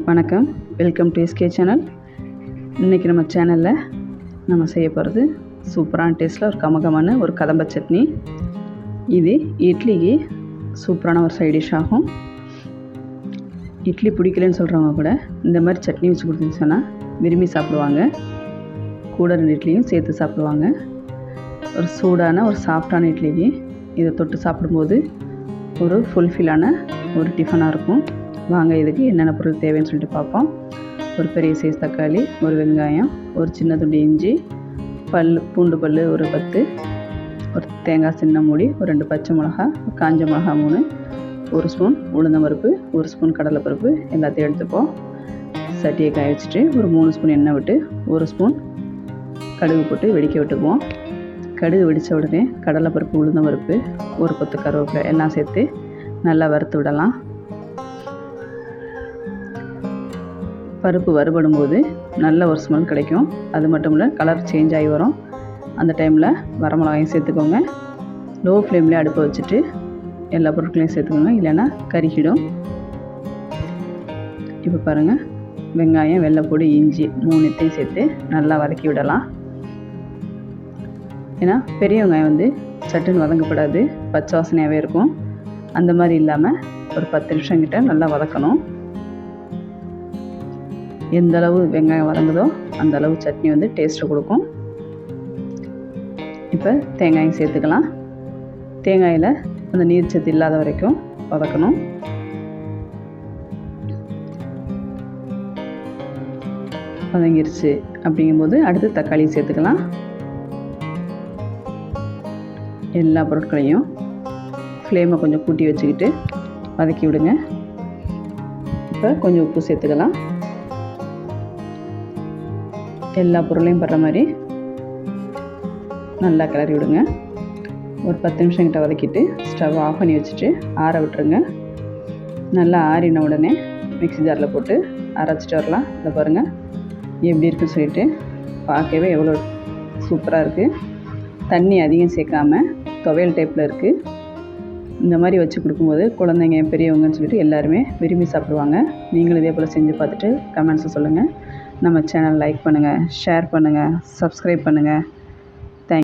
வணக்கம், welcome to SK channel. இன்றைக்கி நம்ம சேனலில் நம்ம செய்ய போகிறது சூப்பரான டேஸ்ட்டில் ஒரு கமகமான ஒரு கதம்ப சட்னி. இது இட்லிக்கு சூப்பரான ஒரு சைட் டிஷ் ஆகும். இட்லி பிடிக்கலன்னு சொல்கிறவங்க கூட இந்த மாதிரி சட்னி வச்சு கொடுத்துன்னு சொன்னால் விரும்பி சாப்பிடுவாங்க. கூட 2 இட்லியும் சேர்த்து சாப்பிடுவாங்க. ஒரு சூடான ஒரு சாஃப்டான இட்லிக்கு இதை தொட்டு சாப்பிடும்போது ஒரு ஃபுல்ஃபில்லான ஒரு டிஃபனாக இருக்கும். வாங்க இதுக்கு என்னென்ன பொருள் தேவைன்னு சொல்லிட்டு பார்ப்போம். ஒரு பெரிய சைஸ் தக்காளி, ஒரு வெங்காயம், ஒரு சின்ன துண்டு இஞ்சி, பூண்டு பல் ஒரு 10, ஒரு தேங்காய் சின்ன மூடி, ஒரு 2 பச்சை மிளகா, காஞ்ச மிளகா 3, 1 ஸ்பூன் உளுந்தம்பருப்பு, 1 ஸ்பூன் கடலைப்பருப்பு எல்லாத்தையும் எடுத்துப்போம். சட்டியை காய வச்சுட்டு ஒரு 3 ஸ்பூன் எண்ணெய் விட்டு 1 ஸ்பூன் கடுகு போட்டு வெடிக்க விட்டுக்குவோம். கடுகு வெடித்த உடனே கடலைப்பருப்பு, உளுந்தம்பருப்பு, ஒரு கொத்து கருவேப்பிலை எல்லாம் சேர்த்து நல்லா வறுத்து விடலாம். பருப்பு வறுபடும் போது நல்ல ஒரு ஸ்மெல் கிடைக்கும். அது மட்டும் இல்லை, கலர் சேஞ்ச் ஆகி வரும். அந்த டைமில் வரமிளகாயும் சேர்த்துக்கோங்க. லோ ஃப்ளேம்லேயே அடுப்பை வச்சுட்டு எல்லா பொருட்களையும் சேர்த்துக்கோங்க, இல்லைன்னா கருகிடும். இப்போ பாருங்கள், வெங்காயம், வெள்ளைப்பூடு, இஞ்சி 3த்தையும் சேர்த்து நல்லா வதக்கி விடலாம். ஏன்னா பெரிய வெங்காயம் சட்டுன்னு வதங்கப்படாது, பச்சை வாசனையாகவே இருக்கும். அந்த மாதிரி இல்லாமல் ஒரு 10 நிமிஷம் கிட்ட நல்லா வதக்கணும். எந்த அளவு வெங்காயம் வதங்குதோ அந்த அளவு சட்னி டேஸ்ட்டு கொடுக்கும். இப்போ தேங்காயும் சேர்த்துக்கலாம். தேங்காயில் அந்த நீர்ச்சத்து இல்லாத வரைக்கும் வதக்கணும். வதங்கிருச்சு அப்படிங்கும்போது அடுத்து தக்காளி சேர்த்துக்கலாம். எல்லா பொருட்களையும் ஃப்ளேமை கொஞ்சம் கூட்டி வச்சுக்கிட்டு வதக்கி விடுங்க. இப்போ கொஞ்சம் உப்பு சேர்த்துக்கலாம். எல்லா பொருளையும் படுற மாதிரி நல்லா கிளறி விடுங்க. ஒரு 10 நிமிஷம் கிட்ட வதக்கிட்டு ஸ்டவ் ஆஃப் பண்ணி வச்சுட்டு ஆற விட்டுருங்க. நல்லா ஆறின உடனே மிக்ஸி ஜாரில் போட்டு அரைச்சிட்டு வரலாம். இதை பாருங்கள் எப்படி இருக்குன்னு சொல்லிட்டு பார்க்கவே எவ்வளோ சூப்பராக இருக்குது. தண்ணி அதிகம் சேர்க்காமல் துவையல் டைப்பில் இருக்குது. இந்த மாதிரி வச்சு கொடுக்கும்போது குழந்தைங்க, பெரியவங்கன்னு சொல்லிட்டு எல்லாருமே விரும்பி சாப்பிடுவாங்க. நீங்களும் இதே போல் செஞ்சு பார்த்துட்டு கமெண்ட்ஸை சொல்லுங்கள். நம்ம சேனல் லைக் பண்ணுங்கள், ஷேர் பண்ணுங்கள், சப்ஸ்கிரைப் பண்ணுங்கள்.